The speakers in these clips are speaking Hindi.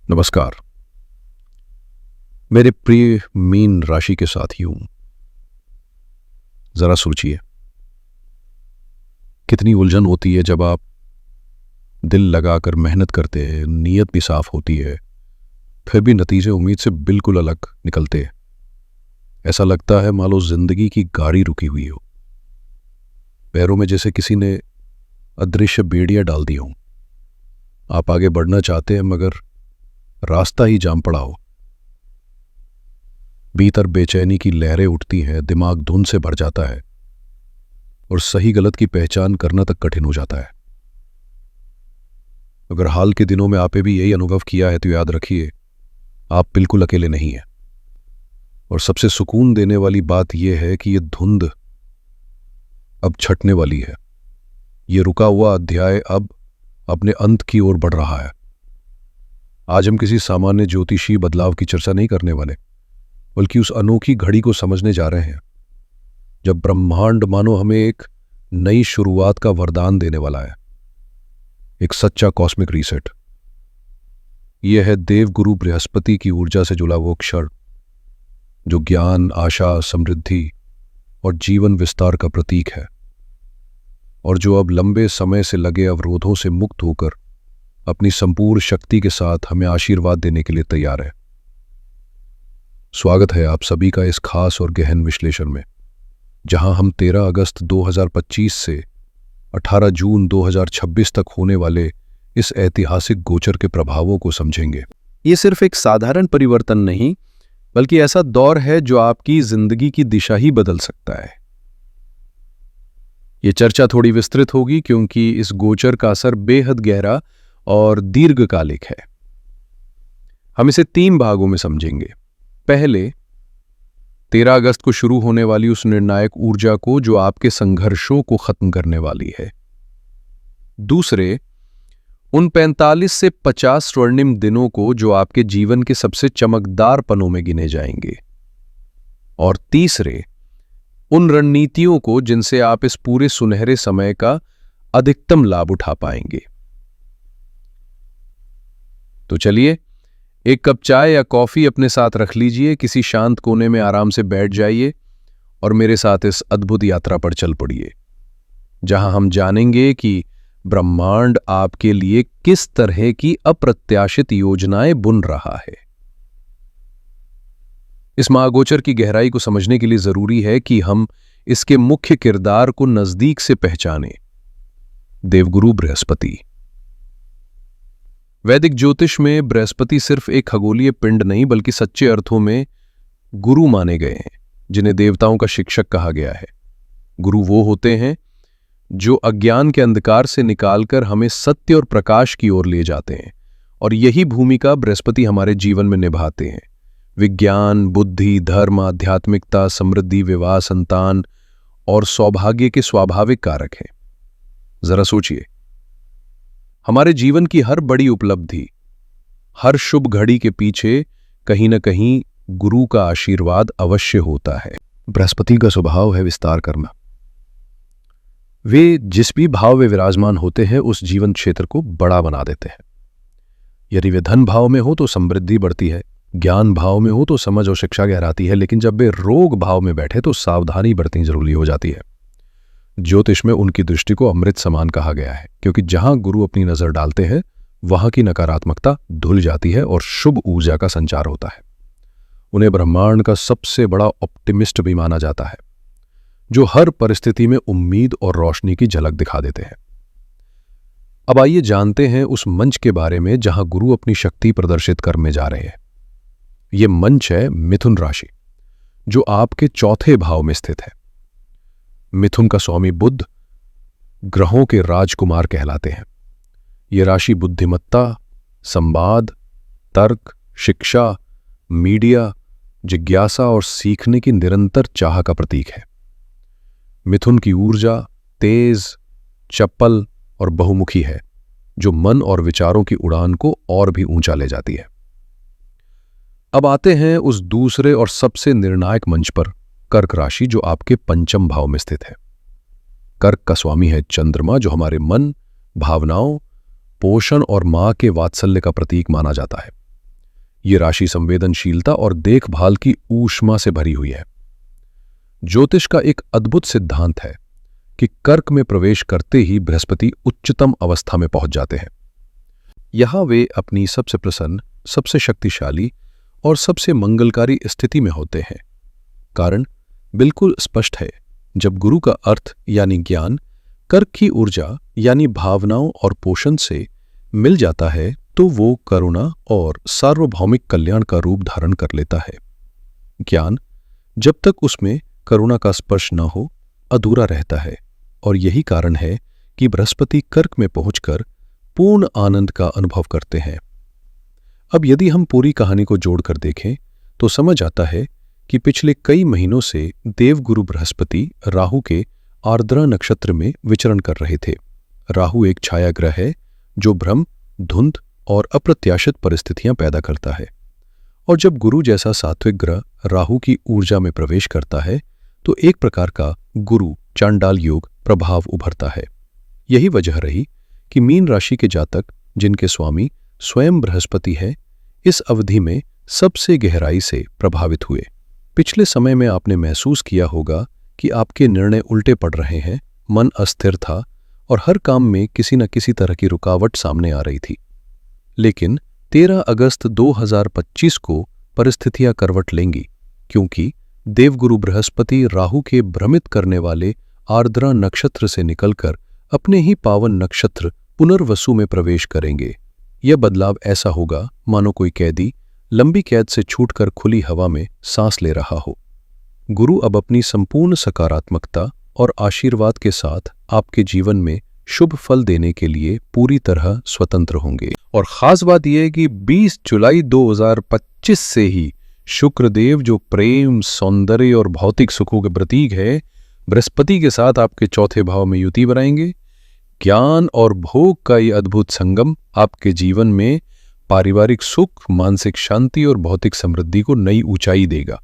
नमस्कार। मेरे प्रिय मीन राशि के साथियों, जरा सोचिए, कितनी उलझन होती है जब आप दिल लगाकर मेहनत करते हैं, नीयत भी साफ होती है, फिर भी नतीजे उम्मीद से बिल्कुल अलग निकलते हैं। ऐसा लगता है मानो जिंदगी की गाड़ी रुकी हुई हो, पैरों में जैसे किसी ने अदृश्य बेड़ियां डाल दी हों। आप आगे बढ़ना चाहते हैं मगर रास्ता ही जाम पड़ा हो। भीतर बेचैनी की लहरें उठती हैं, दिमाग धुंध से भर जाता है और सही गलत की पहचान करना तक कठिन हो जाता है। अगर हाल के दिनों में आपने भी यही अनुभव किया है तो याद रखिए, आप बिल्कुल अकेले नहीं हैं। और सबसे सुकून देने वाली बात यह है कि यह धुंध अब छटने वाली है। यह रुका हुआ अध्याय अब अपने अंत की ओर बढ़ रहा है। आज हम किसी सामान्य ज्योतिषी बदलाव की चर्चा नहीं करने वाले, बल्कि उस अनोखी घड़ी को समझने जा रहे हैं जब ब्रह्मांड मानो हमें एक नई शुरुआत का वरदान देने वाला है, एक सच्चा कॉस्मिक रीसेट। यह है देवगुरु बृहस्पति की ऊर्जा से जुड़ा वो क्षण जो ज्ञान, आशा, समृद्धि और जीवन विस्तार का प्रतीक है, और जो अब लंबे समय से लगे अवरोधों से मुक्त होकर अपनी संपूर्ण शक्ति के साथ हमें आशीर्वाद देने के लिए तैयार है। स्वागत है आप सभी का इस खास और गहन विश्लेषण में, जहां हम 13 अगस्त 2025 से 18 जून 2026 तक होने वाले इस ऐतिहासिक गोचर के प्रभावों को समझेंगे। ये सिर्फ एक साधारण परिवर्तन नहीं, बल्कि ऐसा दौर है जो आपकी जिंदगी की दिशा ही बदल सकता है। ये चर्चा थोड़ी विस्तृत होगी क्योंकि इस गोचर का असर बेहद गहरा और दीर्घकालिक है। हम इसे 3 भागों में समझेंगे। पहले, 13 अगस्त को शुरू होने वाली उस निर्णायक ऊर्जा को जो आपके संघर्षों को खत्म करने वाली है। दूसरे, उन 45 से 50 स्वर्णिम दिनों को जो आपके जीवन के सबसे चमकदार पनों में गिने जाएंगे। और तीसरे, उन रणनीतियों को जिनसे आप इस पूरे सुनहरे समय का अधिकतम लाभ उठा पाएंगे। तो चलिए, एक कप चाय या कॉफी अपने साथ रख लीजिए, किसी शांत कोने में आराम से बैठ जाइए और मेरे साथ इस अद्भुत यात्रा पर चल पड़िए, जहां हम जानेंगे कि ब्रह्मांड आपके लिए किस तरह की अप्रत्याशित योजनाएं बुन रहा है। इस महागोचर की गहराई को समझने के लिए जरूरी है कि हम इसके मुख्य किरदार को नजदीक से पहचानें। देवगुरु बृहस्पति। वैदिक ज्योतिष में बृहस्पति सिर्फ एक खगोलीय पिंड नहीं, बल्कि सच्चे अर्थों में गुरु माने गए हैं, जिन्हें देवताओं का शिक्षक कहा गया है। गुरु वो होते हैं जो अज्ञान के अंधकार से निकालकर हमें सत्य और प्रकाश की ओर ले जाते हैं, और यही भूमिका बृहस्पति हमारे जीवन में निभाते हैं। विज्ञान, बुद्धि, धर्म, आध्यात्मिकता, समृद्धि, विवाह, संतान और सौभाग्य के स्वाभाविक कारक हैं। जरा सोचिए, हमारे जीवन की हर बड़ी उपलब्धि, हर शुभ घड़ी के पीछे कहीं न कहीं गुरु का आशीर्वाद अवश्य होता है। बृहस्पति का स्वभाव है विस्तार करना। वे जिस भी भाव में विराजमान होते हैं उस जीवन क्षेत्र को बड़ा बना देते हैं। यदि वे धन भाव में हो तो समृद्धि बढ़ती है, ज्ञान भाव में हो तो समझ और शिक्षा गहराती है, लेकिन जब वे रोग भाव में बैठे तो सावधानी बरतनी जरूरी हो जाती है। ज्योतिष में उनकी दृष्टि को अमृत समान कहा गया है, क्योंकि जहां गुरु अपनी नजर डालते हैं वहां की नकारात्मकता धुल जाती है और शुभ ऊर्जा का संचार होता है। उन्हें ब्रह्मांड का सबसे बड़ा ऑप्टिमिस्ट भी माना जाता है, जो हर परिस्थिति में उम्मीद और रोशनी की झलक दिखा देते हैं। अब आइए जानते हैं उस मंच के बारे में जहां गुरु अपनी शक्ति प्रदर्शित करने जा रहे हैं। यह मंच है मिथुन राशि, जो आपके 4थे भाव में स्थित है। मिथुन का स्वामी बुध ग्रहों के राजकुमार कहलाते हैं। यह राशि बुद्धिमत्ता, संवाद, तर्क, शिक्षा, मीडिया, जिज्ञासा और सीखने की निरंतर चाह का प्रतीक है। मिथुन की ऊर्जा तेज, चपल और बहुमुखी है, जो मन और विचारों की उड़ान को और भी ऊंचा ले जाती है। अब आते हैं उस दूसरे और सबसे निर्णायक मंच पर, कर्क राशि, जो आपके 5म भाव में स्थित है। कर्क का स्वामी है चंद्रमा, जो हमारे मन, भावनाओं, पोषण और मां के वात्सल्य का प्रतीक माना जाता है। ये राशि संवेदनशीलता और देखभाल की ऊष्मा से भरी हुई है। ज्योतिष का एक अद्भुत सिद्धांत है कि कर्क में प्रवेश करते ही बृहस्पति उच्चतम अवस्था में पहुंच जाते हैं। यहां वे अपनी सबसे प्रसन्न, सबसे शक्तिशाली और सबसे मंगलकारी स्थिति में होते हैं। कारण बिल्कुल स्पष्ट है। जब गुरु का अर्थ यानी ज्ञान कर्क की ऊर्जा यानी भावनाओं और पोषण से मिल जाता है तो वो करुणा और सार्वभौमिक कल्याण का रूप धारण कर लेता है। ज्ञान जब तक उसमें करुणा का स्पर्श न हो अधूरा रहता है, और यही कारण है कि बृहस्पति कर्क में पहुंचकर पूर्ण आनंद का अनुभव करते हैं। अब यदि हम पूरी कहानी को जोड़कर देखें तो समझ आता है कि पिछले कई महीनों से देवगुरु बृहस्पति राहु के आर्द्रा नक्षत्र में विचरण कर रहे थे। राहु एक छाया ग्रह है जो भ्रम, धुंध और अप्रत्याशित परिस्थितियां पैदा करता है, और जब गुरु जैसा सात्विक ग्रह राहु की ऊर्जा में प्रवेश करता है तो एक प्रकार का गुरु चांडाल योग प्रभाव उभरता है। यही वजह रही कि मीन राशि के जातक जिनके स्वामी स्वयं बृहस्पति है इस अवधि में सबसे गहराई से प्रभावित हुए। पिछले समय में आपने महसूस किया होगा कि आपके निर्णय उल्टे पड़ रहे हैं, मन अस्थिर था और हर काम में किसी न किसी तरह की रुकावट सामने आ रही थी। लेकिन 13 अगस्त 2025 को परिस्थितियां करवट लेंगी, क्योंकि देवगुरु बृहस्पति राहु के भ्रमित करने वाले आर्द्रा नक्षत्र से निकलकर अपने ही पावन नक्षत्र पुनर्वसु में प्रवेश करेंगे। यह बदलाव ऐसा होगा मानो कोई कैदी लंबी कैद से छूटकर खुली हवा में सांस ले रहा हो। गुरु अब अपनी संपूर्ण सकारात्मकता और आशीर्वाद के साथ आपके जीवन में शुभ फल देने के लिए पूरी तरह स्वतंत्र होंगे। और खास बात यह है कि 20 जुलाई 2025 से ही शुक्रदेव, जो प्रेम, सौंदर्य और भौतिक सुखों के प्रतीक है, बृहस्पति के साथ आपके चौथे भाव में युति बनाएंगे। ज्ञान और भोग का ये अद्भुत संगम आपके जीवन में पारिवारिक सुख, मानसिक शांति और भौतिक समृद्धि को नई ऊंचाई देगा।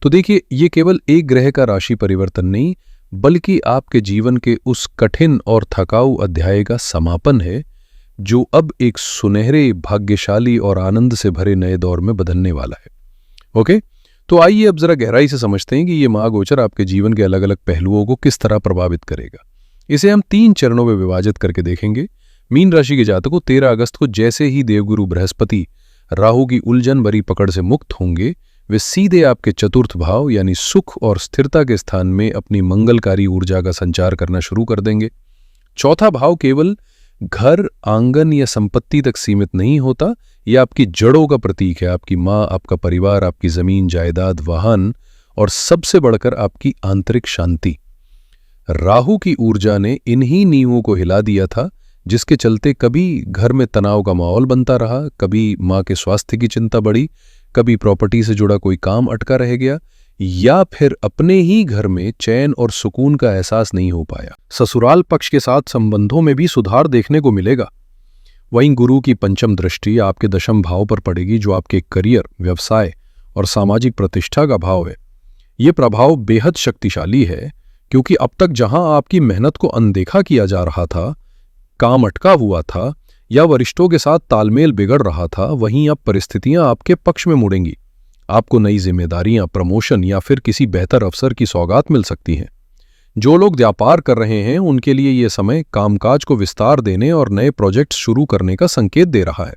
तो देखिए, ये केवल एक ग्रह का राशि परिवर्तन नहीं, बल्कि आपके जीवन के उस कठिन और थकाऊ अध्याय का समापन है जो अब एक सुनहरे, भाग्यशाली और आनंद से भरे नए दौर में बदलने वाला है। ओके, तो आइए अब जरा गहराई से समझते हैं कि ये महागोचर आपके जीवन के अलग अलग पहलुओं को किस तरह प्रभावित करेगा। इसे हम 3 चरणों में विभाजित करके देखेंगे। मीन राशि के जातकों 13 अगस्त को जैसे ही देवगुरु बृहस्पति राहु की उलझन भरी पकड़ से मुक्त होंगे, वे सीधे आपके चतुर्थ भाव यानी सुख और स्थिरता के स्थान में अपनी मंगलकारी ऊर्जा का संचार करना शुरू कर देंगे। चौथा भाव केवल घर, आंगन या संपत्ति तक सीमित नहीं होता, यह आपकी जड़ों का प्रतीक है। आपकी माँ, आपका परिवार, आपकी जमीन जायदाद, वाहन और सबसे बढ़कर आपकी आंतरिक शांति। राहु की ऊर्जा ने इन्हीं नींवों को हिला दिया था, जिसके चलते कभी घर में तनाव का माहौल बनता रहा, कभी माँ के स्वास्थ्य की चिंता बढ़ी, कभी प्रॉपर्टी से जुड़ा कोई काम अटका रह गया, या फिर अपने ही घर में चैन और सुकून का एहसास नहीं हो पाया। ससुराल पक्ष के साथ संबंधों में भी सुधार देखने को मिलेगा। वहीं गुरु की पंचम दृष्टि आपके दशम भाव पर पड़ेगी, जो आपके करियर, व्यवसाय और सामाजिक प्रतिष्ठा का भाव है। ये प्रभाव बेहद शक्तिशाली है, क्योंकि अब तक जहां आपकी मेहनत को अनदेखा किया जा रहा था, काम अटका हुआ था या वरिष्ठों के साथ तालमेल बिगड़ रहा था, वहीं अब परिस्थितियां आपके पक्ष में मुड़ेंगी। आपको नई जिम्मेदारियां, प्रमोशन या फिर किसी बेहतर अवसर की सौगात मिल सकती हैं। जो लोग व्यापार कर रहे हैं उनके लिए यह समय कामकाज को विस्तार देने और नए प्रोजेक्ट शुरू करने का संकेत दे रहा है।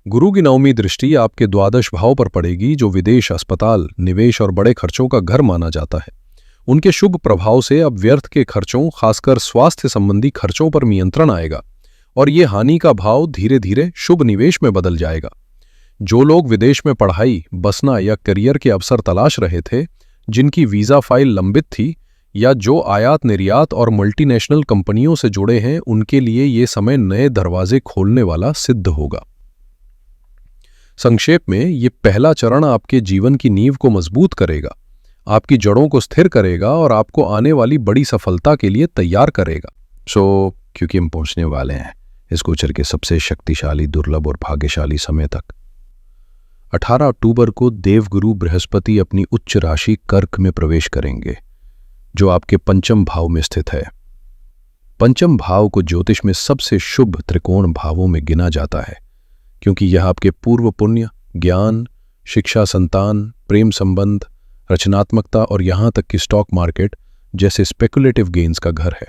गुरु की नवमी दृष्टि आपके द्वादश भाव पर पड़ेगी, जो विदेश, अस्पताल, निवेश और बड़े खर्चों का घर माना जाता है। उनके शुभ प्रभाव से अब व्यर्थ के खर्चों, खासकर स्वास्थ्य संबंधी खर्चों पर नियंत्रण आएगा और ये हानि का भाव धीरे धीरे शुभ निवेश में बदल जाएगा। जो लोग विदेश में पढ़ाई, बसना या करियर के अवसर तलाश रहे थे, जिनकी वीजा फाइल लंबित थी, या जो आयात निर्यात और मल्टीनेशनल कंपनियों से जुड़े हैं, उनके लिए ये समय नए दरवाजे खोलने वाला सिद्ध होगा। संक्षेप में, ये पहला चरण आपके जीवन की नींव को मजबूत करेगा, आपकी जड़ों को स्थिर करेगा और आपको आने वाली बड़ी सफलता के लिए तैयार करेगा। क्योंकि हम पहुंचने वाले हैं इस गोचर के सबसे शक्तिशाली, दुर्लभ और भाग्यशाली समय तक। 18 अक्टूबर को देवगुरु बृहस्पति अपनी उच्च राशि कर्क में प्रवेश करेंगे, जो आपके पंचम भाव में स्थित है। पंचम भाव को ज्योतिष में सबसे शुभ त्रिकोण भावों में गिना जाता है, क्योंकि यह आपके पूर्व पुण्य, ज्ञान, शिक्षा, संतान, प्रेम संबंध, रचनात्मकता और यहां तक कि स्टॉक मार्केट जैसे स्पेकुलेटिव गेन्स का घर है।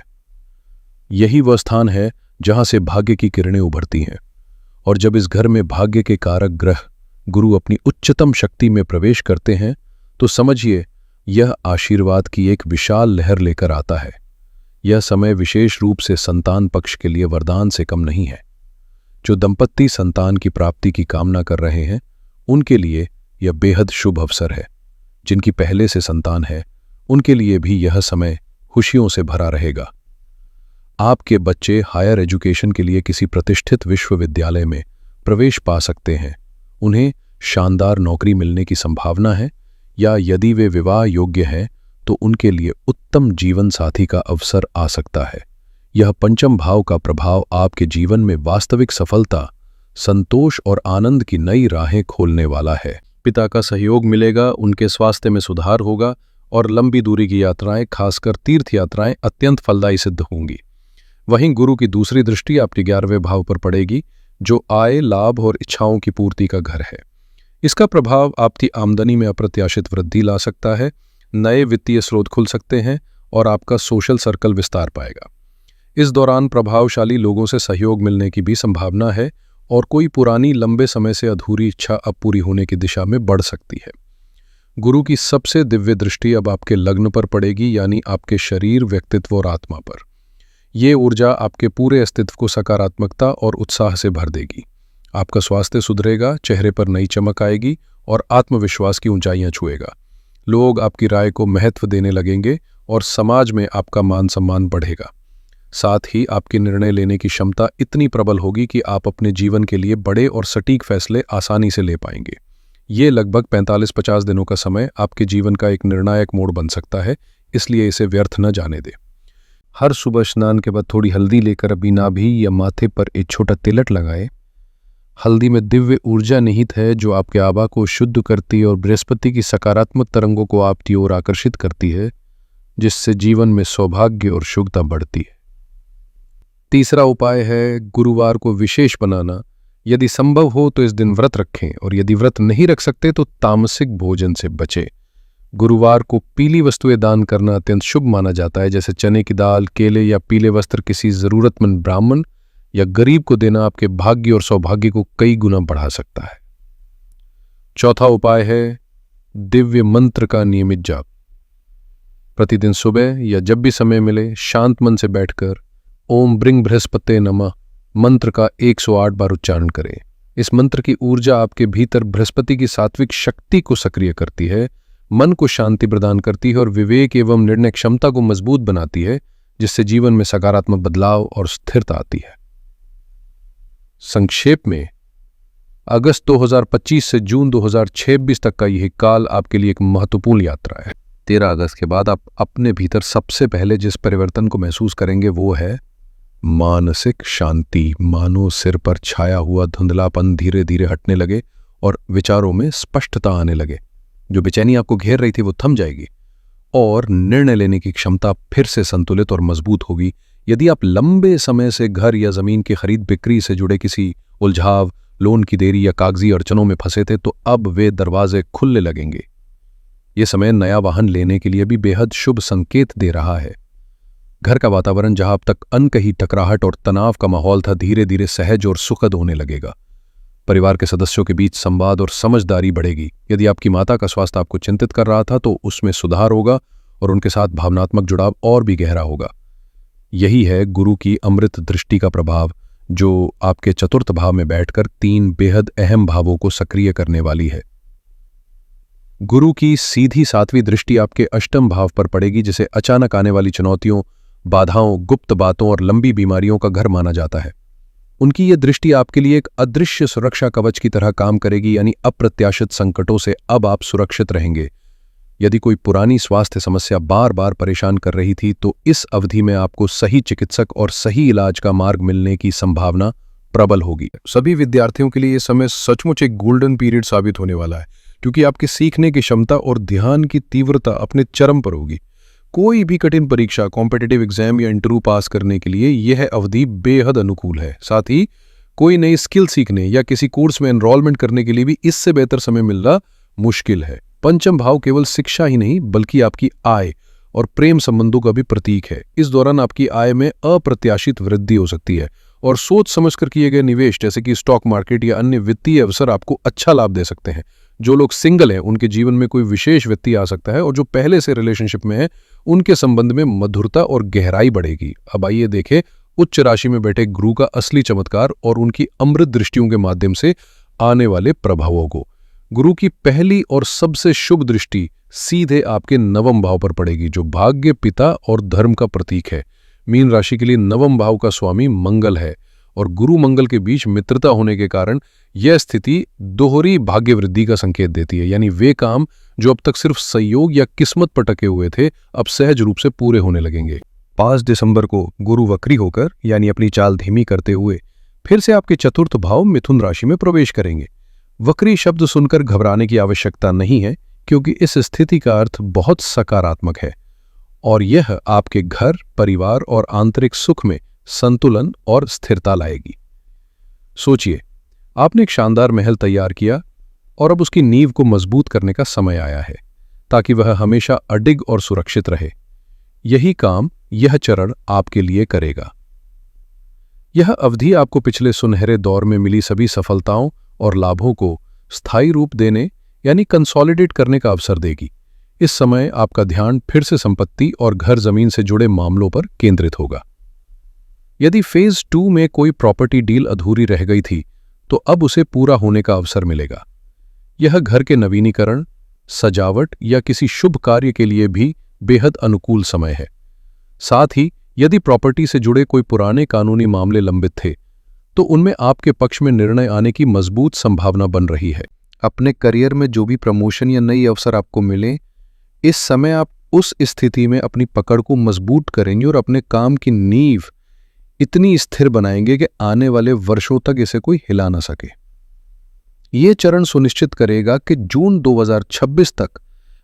यही वह स्थान है जहां से भाग्य की किरणें उभरती हैं। और जब इस घर में भाग्य के कारक ग्रह गुरु अपनी उच्चतम शक्ति में प्रवेश करते हैं तो समझिए यह आशीर्वाद की एक विशाल लहर लेकर आता है। यह समय विशेष रूप से संतान पक्ष के लिए वरदान से कम नहीं है। जो दंपत्ति संतान की प्राप्ति की कामना कर रहे हैं उनके लिए यह बेहद शुभ अवसर है। जिनकी पहले से संतान है उनके लिए भी यह समय खुशियों से भरा रहेगा। आपके बच्चे हायर एजुकेशन के लिए किसी प्रतिष्ठित विश्वविद्यालय में प्रवेश पा सकते हैं। उन्हें शानदार नौकरी मिलने की संभावना है, या यदि वे विवाह योग्य हैं तो उनके लिए उत्तम जीवन साथी का अवसर आ सकता है। यह पंचम भाव का प्रभाव आपके जीवन में वास्तविक सफलता, संतोष और आनंद की नई राहें खोलने वाला है। पिता का सहयोग मिलेगा, उनके स्वास्थ्य में सुधार होगा और लंबी दूरी की यात्राएं, खासकर तीर्थ यात्राएं अत्यंत फलदायी सिद्ध होंगी। वहीं गुरु की दूसरी दृष्टि आपके 11वें भाव पर पड़ेगी, जो आय, लाभ और इच्छाओं की पूर्ति का घर है। इसका प्रभाव आपकी आमदनी में अप्रत्याशित वृद्धि ला सकता है, नए वित्तीय स्रोत खुल सकते हैं और आपका सोशल सर्कल विस्तार पाएगा। इस दौरान प्रभावशाली लोगों से सहयोग मिलने की भी संभावना है और कोई पुरानी लंबे समय से अधूरी इच्छा अब पूरी होने की दिशा में बढ़ सकती है। गुरु की सबसे दिव्य दृष्टि अब आपके लग्न पर पड़ेगी, यानी आपके शरीर, व्यक्तित्व और आत्मा पर। ये ऊर्जा आपके पूरे अस्तित्व को सकारात्मकता और उत्साह से भर देगी। आपका स्वास्थ्य सुधरेगा, चेहरे पर नई चमक आएगी और आत्मविश्वास की ऊंचाइयां छुएगा। लोग आपकी राय को महत्व देने लगेंगे और समाज में आपका मान सम्मान बढ़ेगा। साथ ही आपकी निर्णय लेने की क्षमता इतनी प्रबल होगी कि आप अपने जीवन के लिए बड़े और सटीक फैसले आसानी से ले पाएंगे। ये लगभग 45-50 दिनों का समय आपके जीवन का एक निर्णायक मोड़ बन सकता है, इसलिए इसे व्यर्थ न जाने दें। हर सुबह स्नान के बाद थोड़ी हल्दी लेकर अपनी नाभि या माथे पर एक छोटा तिलक लगाएं। हल्दी में दिव्य ऊर्जा निहित है जो आपके आभा को शुद्ध करती है और बृहस्पति की सकारात्मक तरंगों को आपकी ओर आकर्षित करती है, जिससे जीवन में सौभाग्य और शुभता बढ़ती है। तीसरा उपाय है गुरुवार को विशेष बनाना। यदि संभव हो तो इस दिन व्रत रखें और यदि व्रत नहीं रख सकते तो तामसिक भोजन से बचें। गुरुवार को पीली वस्तुएं दान करना अत्यंत शुभ माना जाता है, जैसे चने की दाल, केले या पीले वस्त्र किसी जरूरतमंद ब्राह्मण या गरीब को देना आपके भाग्य और सौभाग्य को कई गुना बढ़ा सकता है। चौथा उपाय है दिव्य मंत्र का नियमित जाप। प्रतिदिन सुबह या जब भी समय मिले शांत मन से बैठकर ओम ब्रिंग बृहस्पते नमः मंत्र का 108 बार उच्चारण करें। इस मंत्र की ऊर्जा आपके भीतर बृहस्पति की सात्विक शक्ति को सक्रिय करती है, मन को शांति प्रदान करती है और विवेक एवं निर्णय क्षमता को मजबूत बनाती है, जिससे जीवन में सकारात्मक बदलाव और स्थिरता आती है। संक्षेप में, अगस्त 2025 से जून 2026 तक का यह काल आपके लिए एक महत्वपूर्ण यात्रा है। 13 अगस्त के बाद आप अपने भीतर सबसे पहले जिस परिवर्तन को महसूस करेंगे वो है मानसिक शांति। मानो सिर पर छाया हुआ धुंधलापन धीरे धीरे हटने लगे और विचारों में स्पष्टता आने लगे। जो बेचैनी आपको घेर रही थी वो थम जाएगी और निर्णय लेने की क्षमता फिर से संतुलित और मजबूत होगी। यदि आप लंबे समय से घर या जमीन की खरीद बिक्री से जुड़े किसी उलझाव, लोन की देरी या कागजी अड़चनों में फंसे थे तो अब वे दरवाजे खुलने लगेंगे। ये समय नया वाहन लेने के लिए भी बेहद शुभ संकेत दे रहा है। घर का वातावरण जहां अब तक अनकही टकराहट और तनाव का माहौल था, धीरे धीरे सहज और सुखद होने लगेगा। परिवार के सदस्यों के बीच संवाद और समझदारी बढ़ेगी। यदि आपकी माता का स्वास्थ्य आपको चिंतित कर रहा था तो उसमें सुधार होगा और उनके साथ भावनात्मक जुड़ाव और भी गहरा होगा। यही है गुरु की अमृत दृष्टि का प्रभाव, जो आपके चतुर्थ भाव में बैठकर 3 बेहद अहम भावों को सक्रिय करने वाली है। गुरु की सीधी 7वीं दृष्टि आपके अष्टम भाव पर पड़ेगी, जिसे अचानक आने वाली चुनौतियों, बाधाओं, गुप्त बातों और लंबी बीमारियों का घर माना जाता है। उनकी यह दृष्टि आपके लिए एक अदृश्य सुरक्षा कवच की तरह काम करेगी, यानी अप्रत्याशित संकटों से अब आप सुरक्षित रहेंगे। यदि कोई पुरानी स्वास्थ्य समस्या बार बार परेशान कर रही थी तो इस अवधि में आपको सही चिकित्सक और सही इलाज का मार्ग मिलने की संभावना प्रबल होगी। सभी विद्यार्थियों के लिए यह समय सचमुच एक गोल्डन पीरियड साबित होने वाला है, क्योंकि आपकी सीखने की क्षमता और ध्यान की तीव्रता अपने चरम पर होगी। कोई भी कठिन परीक्षा, कॉम्पिटिटिव एग्जाम या इंटरव्यू पास करने के लिए यह अवधि बेहद अनुकूल है। साथ ही कोई नई स्किल सीखने या किसी कोर्स में एनरोलमेंट करने के लिए भी इससे बेहतर समय मिलना मुश्किल है। पंचम भाव केवल शिक्षा ही नहीं बल्कि आपकी आय और प्रेम संबंधों का भी प्रतीक है। इस दौरान आपकी आय में अप्रत्याशित वृद्धि हो सकती है और सोच समझकर किए गए निवेश जैसे कि स्टॉक मार्केट या अन्य वित्तीय अवसर आपको अच्छा लाभ दे सकते हैं। जो लोग सिंगल हैं उनके जीवन में कोई विशेष व्यक्ति आ सकता है और जो पहले से रिलेशनशिप में है उनके संबंध में मधुरता और गहराई बढ़ेगी। अब आइए देखें उच्च राशि में बैठे गुरु का असली चमत्कार और उनकी अमृत दृष्टियों के माध्यम से आने वाले प्रभावों को। गुरु की पहली और सबसे शुभ दृष्टि सीधे आपके नवम भाव पर पड़ेगी जो भाग्य, पिता और धर्म का प्रतीक है। मीन राशि के लिए नवम भाव का स्वामी मंगल है और गुरु मंगल के बीच मित्रता होने के कारण यह स्थिति दोहरी भाग्य वृद्धि का संकेत देती है। यानी वे काम जो अब तक सिर्फ संयोग या किस्मत पर टके हुए थे अब सहज रूप से पूरे होने लगेंगे। 5 दिसंबर को गुरु वक्री होकर यानी अपनी चाल धीमी करते हुए फिर से आपके चतुर्थ भाव मिथुन राशि में प्रवेश करेंगे। वक्री शब्द सुनकर घबराने की आवश्यकता नहीं है क्योंकि इस स्थिति का अर्थ बहुत सकारात्मक है और यह आपके घर, परिवार और आंतरिक सुख में संतुलन और स्थिरता लाएगी। सोचिए, आपने एक शानदार महल तैयार किया और अब उसकी नींव को मजबूत करने का समय आया है ताकि वह हमेशा अडिग और सुरक्षित रहे। यही काम यह चरण आपके लिए करेगा। यह अवधि आपको पिछले सुनहरे दौर में मिली सभी सफलताओं और लाभों को स्थायी रूप देने यानी कंसोलिडेट करने का अवसर देगी। इस समय आपका ध्यान फिर से संपत्ति और घर जमीन से जुड़े मामलों पर केंद्रित होगा। यदि फेज 2 में कोई प्रॉपर्टी डील अधूरी रह गई थी तो अब उसे पूरा होने का अवसर मिलेगा। यह घर के नवीनीकरण, सजावट या किसी शुभ कार्य के लिए भी बेहद अनुकूल समय है। साथ ही यदि प्रॉपर्टी से जुड़े कोई पुराने कानूनी मामले लंबित थे तो उनमें आपके पक्ष में निर्णय आने की मजबूत संभावना बन रही है। अपने करियर में जो भी प्रमोशन या नई अवसर आपको मिले, इस समय आप उस स्थिति में अपनी पकड़ को मजबूत करेंगे और अपने काम की नींव इतनी स्थिर बनाएंगे कि आने वाले वर्षों तक इसे कोई हिला ना सके। ये चरण सुनिश्चित करेगा कि जून 2026 तक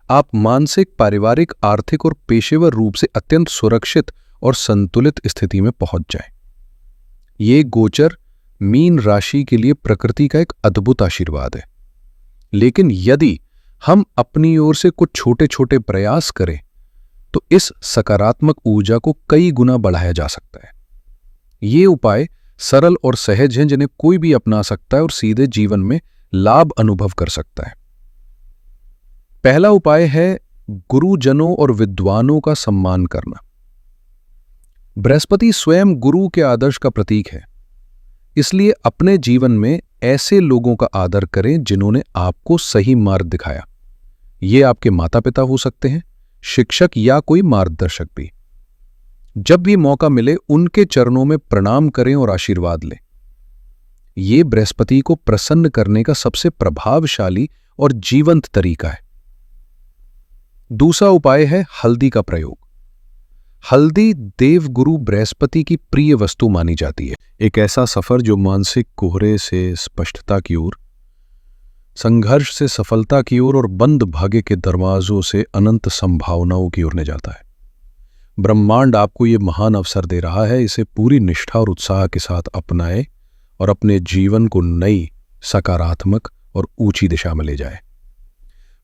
आप मानसिक, पारिवारिक, आर्थिक और पेशेवर रूप से अत्यंत सुरक्षित और संतुलित स्थिति में पहुंच जाएं। ये गोचर मीन राशि के लिए प्रकृति का एक अद्भुत आशीर्वाद है, लेकिन यदि हम अपनी ओर से कुछ छोटे छोटे प्रयास करें तो इस सकारात्मक ऊर्जा को कई गुना बढ़ाया जा सकता है। ये उपाय सरल और सहज हैं जिन्हें कोई भी अपना सकता है और सीधे जीवन में लाभ अनुभव कर सकता है। पहला उपाय है गुरुजनों और विद्वानों का सम्मान करना। बृहस्पति स्वयं गुरु के आदर्श का प्रतीक है, इसलिए अपने जीवन में ऐसे लोगों का आदर करें जिन्होंने आपको सही मार्ग दिखाया। ये आपके माता पिता हो सकते हैं, शिक्षक या कोई मार्गदर्शक भी। जब भी मौका मिले उनके चरणों में प्रणाम करें और आशीर्वाद लें। ये बृहस्पति को प्रसन्न करने का सबसे प्रभावशाली और जीवंत तरीका है। दूसरा उपाय है हल्दी का प्रयोग। हल्दी देवगुरु बृहस्पति की प्रिय वस्तु मानी जाती है। एक ऐसा सफर जो मानसिक कोहरे से स्पष्टता की ओर, संघर्ष से सफलता की ओर और बंद भाग्य के दरवाजों से अनंत संभावनाओं की ओर ले जाता है। ब्रह्मांड आपको ये महान अवसर दे रहा है, इसे पूरी निष्ठा और उत्साह के साथ अपनाएं और अपने जीवन को नई, सकारात्मक और ऊंची दिशा में ले जाए।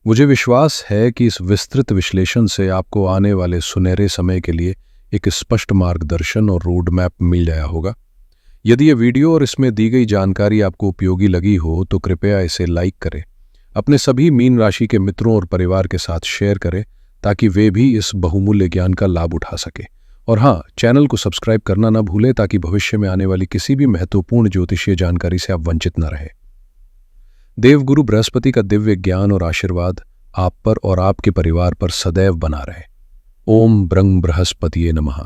मुझे विश्वास है कि इस विस्तृत विश्लेषण से आपको आने वाले सुनहरे समय के लिए एक स्पष्ट मार्गदर्शन और रोड मैप मिल गया होगा। यदि ये वीडियो और इसमें दी गई जानकारी आपको उपयोगी लगी हो तो कृपया इसे लाइक करें, अपने सभी मीन राशि के मित्रों और परिवार के साथ शेयर करें ताकि वे भी इस बहुमूल्य ज्ञान का लाभ उठा सके। और हाँ, चैनल को सब्सक्राइब करना ना भूलें ताकि भविष्य में आने वाली किसी भी महत्वपूर्ण ज्योतिषीय जानकारी से आप वंचित न रहे। देवगुरु बृहस्पति का दिव्य ज्ञान और आशीर्वाद आप पर और आपके परिवार पर सदैव बना रहे। ओम ब्रंग बृहस्पतिये नमः।